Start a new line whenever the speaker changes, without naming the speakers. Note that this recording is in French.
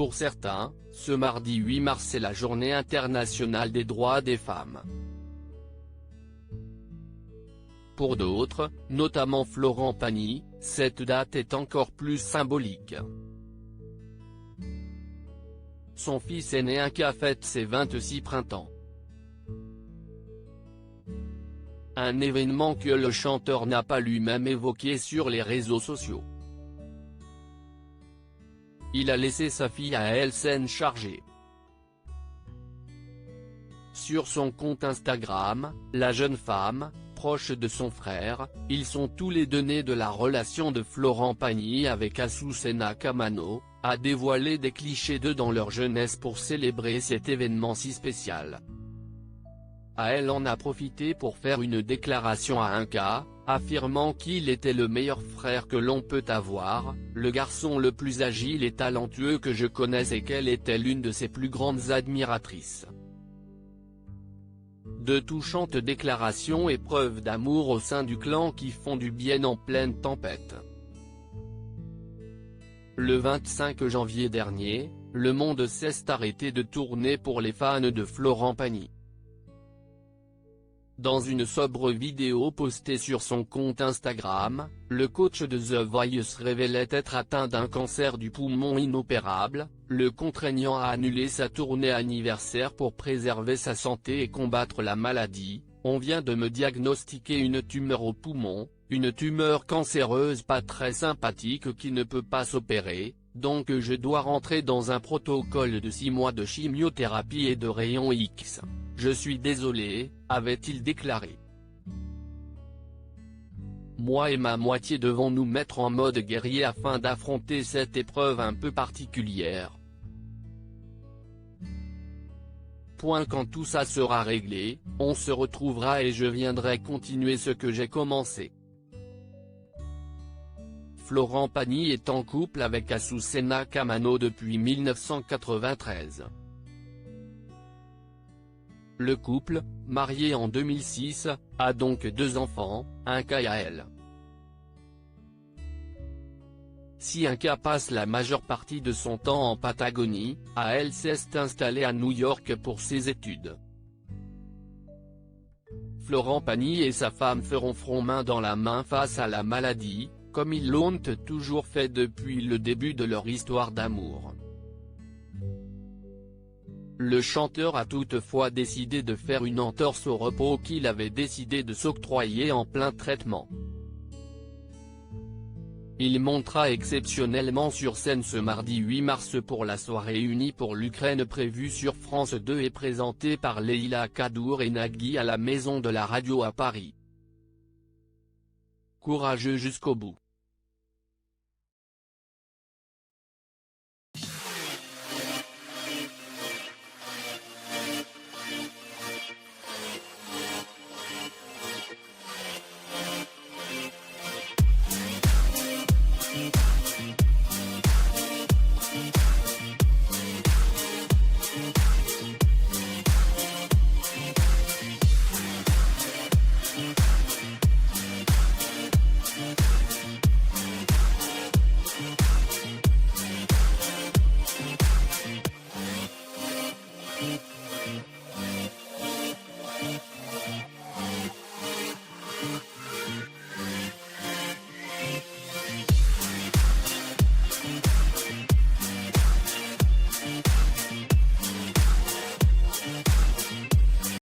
Pour certains, ce mardi 8 mars est la journée internationale des droits des femmes. Pour d'autres, notamment Florent Pagny, cette date est encore plus symbolique. Son fils aîné Inca fête ses 26 printemps. Un événement que le chanteur n'a pas lui-même évoqué sur les réseaux sociaux. Il a laissé sa fille à elle scène chargée. Sur son compte Instagram, la jeune femme, proche de son frère, ils sont tous les deux nés de la relation de Florent Pagny avec Azucena Kamano, a dévoilé des clichés d'eux dans leur jeunesse pour célébrer cet événement si spécial. Elle en a profité pour faire une déclaration à Inca, affirmant qu'il était le meilleur frère que l'on peut avoir, le garçon le plus agile et talentueux que je connaisse et qu'elle était l'une de ses plus grandes admiratrices. De touchantes déclarations et preuves d'amour au sein du clan qui font du bien en pleine tempête. Le 25 janvier dernier, Le Monde s'est arrêté de tourner pour les fans de Florent Pagny. Dans une sobre vidéo postée sur son compte Instagram, le coach de The Voice révélait être atteint d'un cancer du poumon inopérable, le contraignant à annuler sa tournée anniversaire pour préserver sa santé et combattre la maladie. On vient de me diagnostiquer une tumeur au poumon, une tumeur cancéreuse pas très sympathique qui ne peut pas s'opérer, donc je dois rentrer dans un protocole de 6 mois de chimiothérapie et de rayons X. Je suis désolé, avait-il déclaré. Moi et ma moitié devons nous mettre en mode guerrier afin d'affronter cette épreuve un peu particulière. Quand tout ça sera réglé, on se retrouvera et je viendrai continuer ce que j'ai commencé. Florent Pagny est en couple avec Azucena Kamano depuis 1993. Le couple, marié en 2006, a donc 2 enfants, Inca et Ael. Si Inca passe la majeure partie de son temps en Patagonie, Ael s'est installé à New York pour ses études. Florent Pagny et sa femme feront front main dans la main face à la maladie, comme ils l'ont toujours fait depuis le début de leur histoire d'amour. Le chanteur a toutefois décidé de faire une entorse au repos qu'il avait décidé de s'octroyer en plein traitement. Il montera exceptionnellement sur scène ce mardi 8 mars pour la soirée unie pour l'Ukraine prévue sur France 2 et présentée par Leïla Kadour et Nagui à la Maison de la Radio à Paris. Courageux jusqu'au bout.